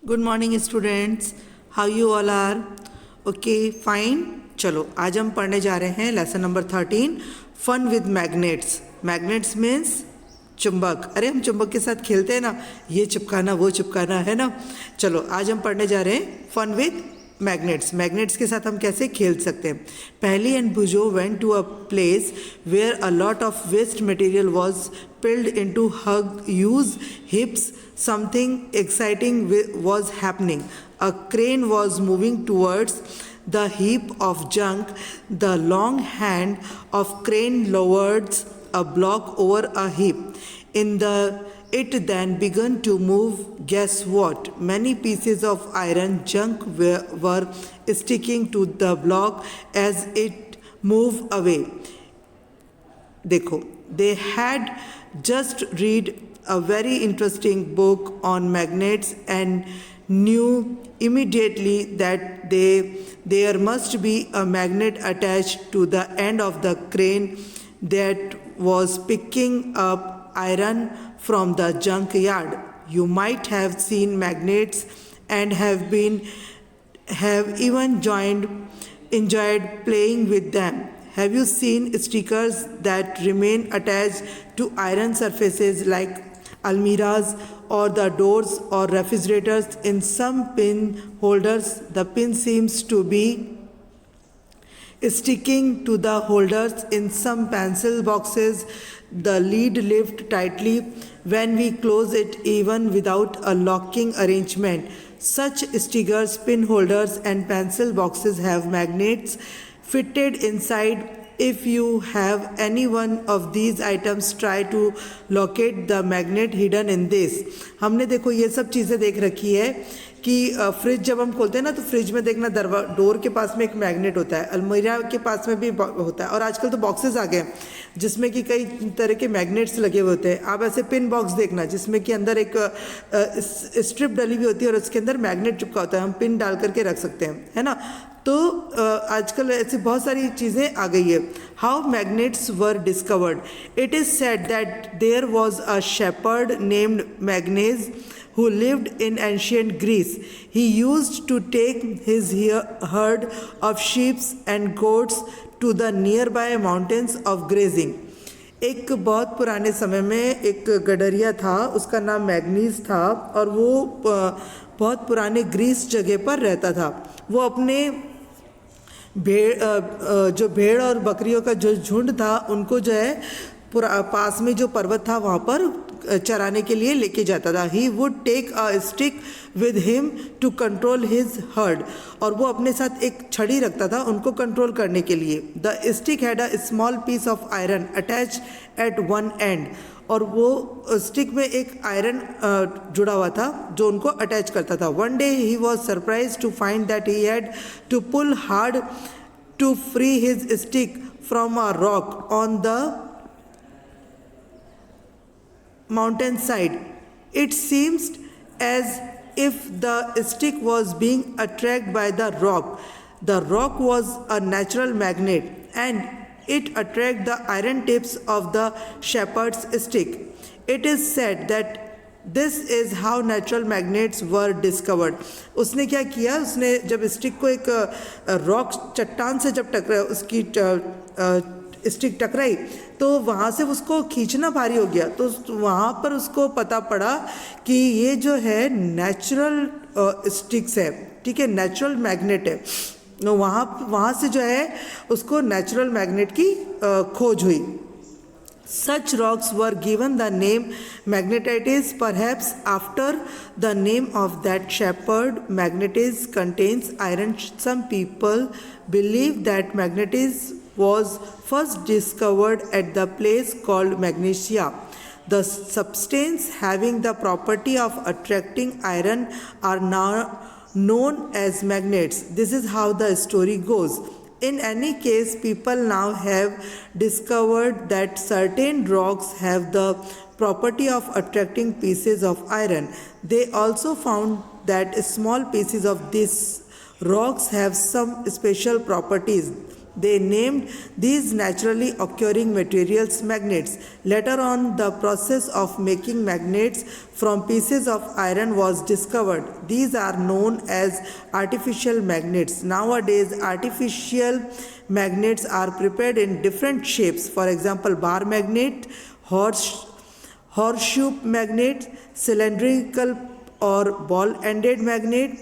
Good morning students, how you all are? Okay fine. चलो आज हम पढ़ने जा रहे हैं lesson number 13, fun with magnets. Magnets means चुंबक। अरे हम चुंबक के साथ खेलते हैं ना, ये चिपकाना वो चिपकाना, है ना। चलो आज हम पढ़ने जा रहे हैं फन विद मैग्नेट्स। मैग्नेट्स के साथ हम कैसे खेल सकते हैं। पहली and Bujo went to a place where a lot of waste material was piled into hug huge heaps. Something exciting was happening. A crane was moving towards the heap of junk. The long hand of crane lowered a block over a heap. It then began to move. Guess what? Many pieces of iron junk were sticking to the block as it moved away. देखो, they had just read a very interesting book on magnets and knew immediately that there must be a magnet attached to the end of the crane that was picking up iron from the junkyard. You might have seen magnets and have even enjoyed playing with them. Have you seen stickers that remain attached to iron surfaces like almirahs or the doors or refrigerators? In some pin holders, the pin seems to be sticking to the holders. In some pencil boxes, the lid lifts tightly when we close it, even without a locking arrangement. Such stickers, pin holders, and pencil boxes have magnets fitted inside. If you have any one of these items, try to locate the magnet hidden in this. हमने देखो ये सब चीज़ें देख रखी है कि fridge जब हम खोलते हैं ना, तो फ्रिज में देखना डोर के पास में एक मैग्नेट होता है, अलमीरा के पास में भी होता है, और आजकल तो बॉक्सेस आ गए हैं जिसमें कि कई तरह के मैग्नेट्स लगे हुए होते हैं। आप ऐसे पिन बॉक्स देखना जिसमें कि अंदर एक स्ट्रिप डली हुई होती है और उसके अंदर मैग्नेट चिपका होता है, हम पिन डाल करके रख सकते हैं, है ना। तो आजकल ऐसी बहुत सारी चीज़ें आ गई है। How magnets were discovered? It is said that there was a shepherd named Magnes who lived in ancient Greece. He used to take his herd of sheep and goats to the nearby mountains of grazing. एक बहुत पुराने समय में एक गडरिया था, उसका नाम manganese था, और वो बहुत पुराने ग्रीस जगह पर रहता था। वो अपने भेड़ और बकरियों का जो झुंड था उनको जो है पास में जो पर्वत था वहाँ पर चराने के लिए लेके जाता था। He would take a stick with him to control his herd, और वो अपने साथ एक छड़ी रखता था उनको कंट्रोल करने के लिए। The stick had a small piece of iron attach at one end, और वो स्टिक में एक आयरन जुड़ा हुआ था जो उनको अटैच करता था। One day he was surprise to find that he had to pull hard to free his stick from a rock on the mountainside. It seems as if the stick was being attracted by the rock. The rock was a natural magnet and it attracted the iron tips of the shepherd's stick. It is said that this is how natural magnets were discovered. उसने क्या किया, उसने जब stick को एक rock चट्टान से जब टकराया, उसकी स्टिक टकराई तो वहाँ से उसको खींचना भारी हो गया, तो वहाँ पर उसको पता पड़ा कि ये जो है नेचुरल स्टिक्स है, ठीक है, नेचुरल मैग्नेट है। वहाँ से जो है उसको नेचुरल मैग्नेट की खोज हुई। Such rocks were given the name magnetites, perhaps after the name of that shepherd. Magnetite contains iron. Some people believe that magnetite was first discovered at the place called Magnesia. The substance having the property of attracting iron are now known as magnets. This is how the story goes. In any case, people now have discovered that certain rocks have the property of attracting pieces of iron. They also found that small pieces of these rocks have some special properties They named these naturally occurring materials magnets. Later on, the process of making magnets from pieces of iron was discovered. These are known as artificial magnets. Nowadays, artificial magnets are prepared in different shapes. For example, bar magnet, horseshoe magnet, cylindrical or ball-ended magnet.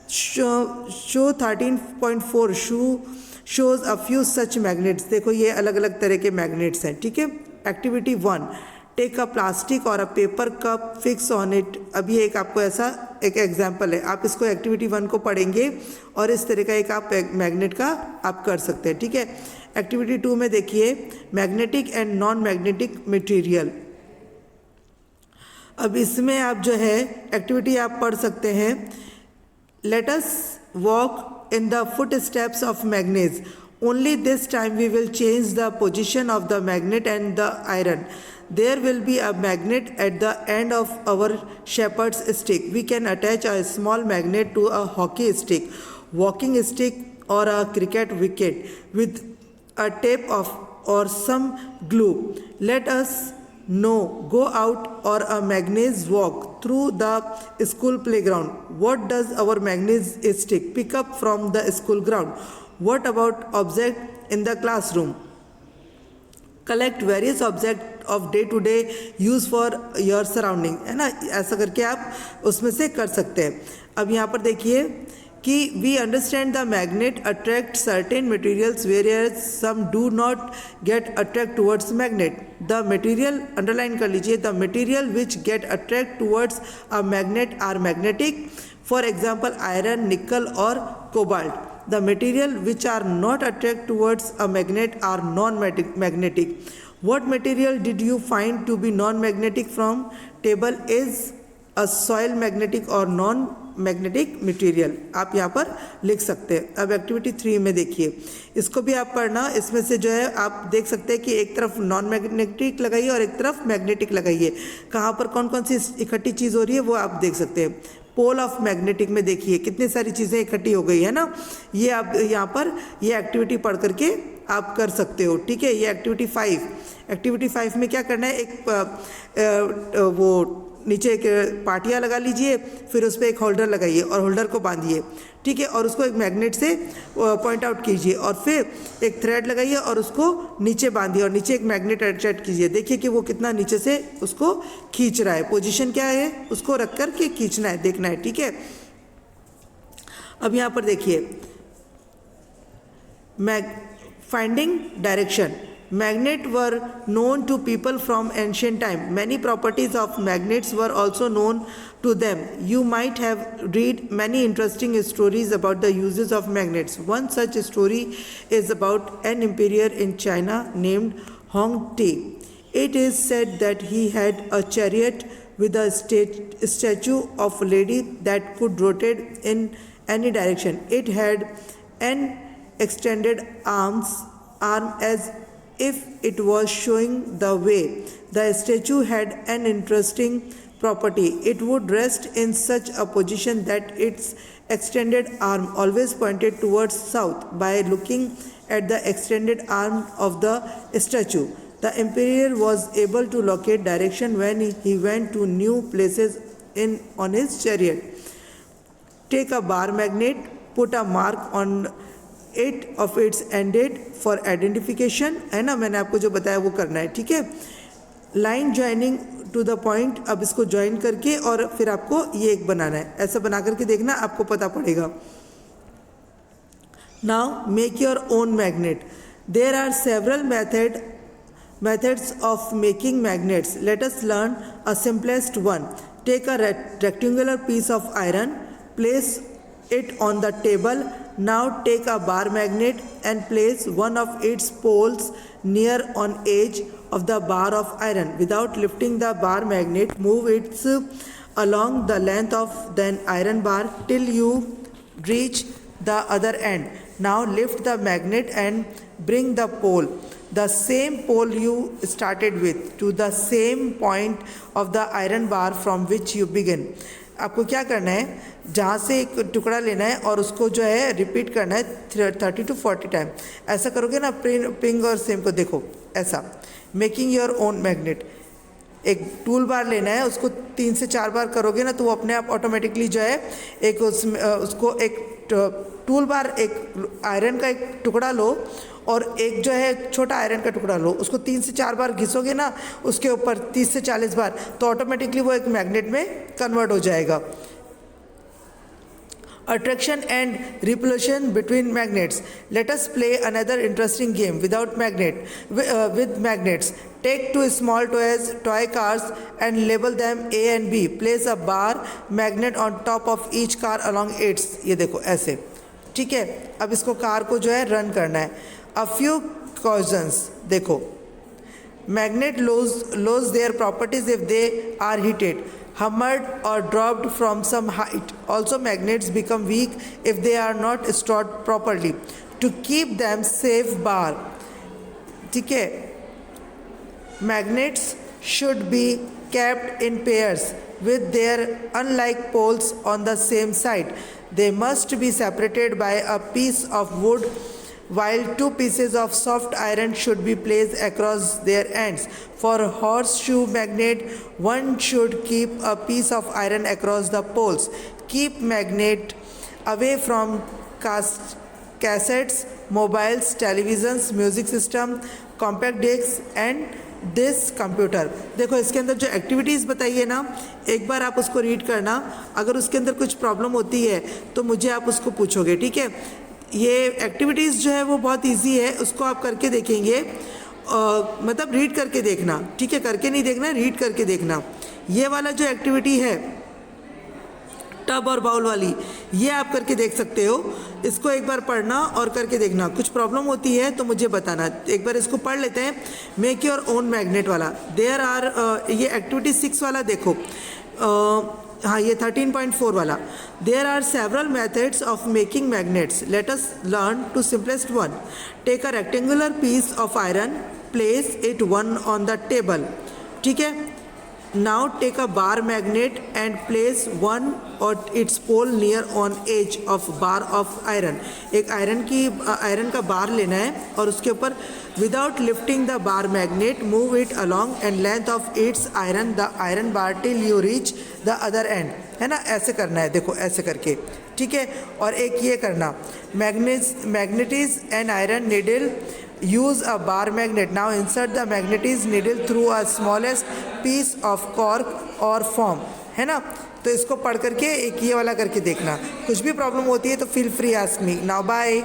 Show 13.4 shows a few such magnets. देखो ये अलग अलग तरह के magnets हैं, ठीक है. Activity 1, take a plastic और a paper cup, fix on it. अभी एक आपको ऐसा एक एग्जाम्पल है, आप इसको एक्टिविटी 1 को पढ़ेंगे और इस तरह का एक आप मैग्नेट का आप कर सकते हैं, ठीक है. एक्टिविटी 2 में देखिए magnetic and non magnetic material. अब इसमें आप जो है एक्टिविटी आप पढ़ सकते हैं. Let us walk in the footsteps of magnets. Only this time we will change the position of the magnet and the iron. There will be a magnet at the end of our shepherd's stick. We can attach a small magnet to a hockey stick, walking stick or a cricket wicket with a tape of or some glue. Let us go out or a magnet's walk through the school playground. What does our magnet's stick pick up from the school ground? What about object in the classroom? Collect various objects of day to day use for your surrounding. है ना, ऐसा करके आप उसमें से कर सकते हैं. अब यहाँ पर देखिए कि we understand the magnet attract certain materials whereas some do not get attract towards magnet. The material, underline कर लीजिए, the material which get attract towards a magnet are magnetic. For example, iron, nickel or cobalt. The material which are not attract towards a magnet are non-magnetic. What material did you find to be non-magnetic from table? Is a soil magnetic or non-magnetic material? आप यहाँ पर लिख सकते हैं. अब activity 3 में देखिए, इसको भी आप पढ़ना. इसमें से जो है आप देख सकते हैं कि एक तरफ नॉन मैग्नेटिक लगाइए और एक तरफ मैग्नेटिक लगाइए. कहाँ पर कौन कौन सी इकट्ठी चीज़ हो रही है वो आप देख सकते हैं. पोल ऑफ मैग्नेटिक में देखिए कितनी सारी चीज़ें इकट्ठी हो गई है ना. ये आप यहाँ पर ये एक्टिविटी पढ़ करके आप कर सकते हो, ठीक है. ये एक्टिविटी 5. एक्टिविटी 5 में क्या करना है, एक वो नीचे एक पाटिया लगा लीजिए, फिर उस पर एक होल्डर लगाइए और होल्डर को बांधिए, ठीक है, और उसको एक मैग्नेट से पॉइंट आउट कीजिए और फिर एक थ्रेड लगाइए और उसको नीचे बांधिए और नीचे एक मैग्नेट अटैच कीजिए. देखिए कि वो कितना नीचे से उसको खींच रहा है. पोजीशन क्या है, उसको रख कर के खींचना है, देखना है, ठीक है. अब यहाँ पर देखिए finding direction. Magnets were known to people from ancient time. Many properties of magnets were also known to them. You might have read many interesting stories about the uses of magnets. One such story is about an emperor in China named Hong Ti. It is said that he had a chariot with a statue of a lady that could rotate in any direction. It had an extended arm as if it was showing the way. The statue had an interesting property. It would rest in such a position that its extended arm always pointed towards south. By looking at the extended arm of the statue, the emperor was able to locate direction when he went to new places on his chariot. Take a bar magnet, put a mark on it of its ended for identification. है ना, मैंने आपको जो बताया वो करना है, ठीक है. Line joining two the point. अब इसको ज्वाइन करके और फिर आपको ये एक बनाना है. ऐसा बना करके देखना, आपको पता पड़ेगा. Now make your own magnet. There are several methods of making magnets. Let us learn a simplest one. Take a rectangular piece of iron, place it on the table. Now take a bar magnet and place one of its poles near on edge of the bar of iron. Without lifting the bar magnet, move it along the length of the iron bar till you reach the other end. Now lift the magnet and bring the pole, the same pole you started with, to the same point of the iron bar from which you begin. आपको क्या करना है, जहाँ से एक टुकड़ा लेना है और उसको जो है रिपीट करना है 30 to 40 टाइम। ऐसा करोगे ना, पिंग और सेम को देखो ऐसा। मेकिंग योर ओन मैग्नेट, एक टूल बार लेना है, उसको 3 से 4 बार करोगे ना तो वो अपने आप ऑटोमेटिकली जो है एक उसको एक टूल बार, एक आयरन का एक टुकड़ा लो और एक जो है छोटा आयरन का टुकड़ा लो, उसको 3 से 4 बार घिसोगे ना उसके ऊपर 30 से 40 बार, तो ऑटोमेटिकली वो एक मैग्नेट में कन्वर्ट हो जाएगा। Attraction and repulsion between magnets. Let us play another interesting game without with magnets. Take 2 small toy cars and label them A and B. Place a bar magnet on top of each car along its, ये देखो ऐसे, ठीक है। अब इसको car को जो है रन करना है। A few cautions, देखो, magnet lose their properties if they are heated, hammered or dropped from some height. Also, magnets become weak if they are not stored properly. To keep them safe bar, ठीक है, magnets should be kept in pairs with their unlike poles on the same side. They must be separated by a piece of wood, while 2 pieces of soft iron should be placed across their ends. For horseshoe magnet, one should keep a piece of iron across the poles. Keep magnet away from cassettes, mobiles, televisions, music system, compact discs and this computer. देखो इसके अंदर जो activities बताई है ना, एक बार आप उसको रीड करना, अगर उसके अंदर कुछ प्रॉब्लम होती है तो मुझे आप उसको पूछोगे, ठीक है। ये एक्टिविटीज़ जो है वो बहुत इजी है, उसको आप करके देखेंगे, मतलब रीड करके देखना, ठीक है, करके नहीं देखना, रीड करके देखना। ये वाला जो एक्टिविटी है टब और बाउल वाली, ये आप करके देख सकते हो। इसको एक बार पढ़ना और करके देखना, कुछ प्रॉब्लम होती है तो मुझे बताना। एक बार इसको पढ़ लेते हैं। मेक योर ओन मैग्नेट वाला, देयर आर, ये एक्टिविटी 6 वाला देखो, हाँ ये 13.4 वाला। There are several methods of making magnets, let us learn to simplest one. Take a rectangular piece of iron, place it one on the table, ठीक है। Now take a bar magnet and place one or its pole near on edge of bar of iron. एक iron का बार लेना है और उसके ऊपर without lifting the bar magnet move it along and length of its iron bar till you reach the other end, है ना। ऐसे करना है, देखो ऐसे करके, ठीक है। और एक ये करना, magnetize an iron needle, use a bar magnet. Now insert the magnetized needle through a smallest piece of cork or foam, है ना। तो इसको पढ़ करके एक ये वाला करके देखना, कुछ भी प्रॉब्लम होती है तो feel free ask me. Now bye.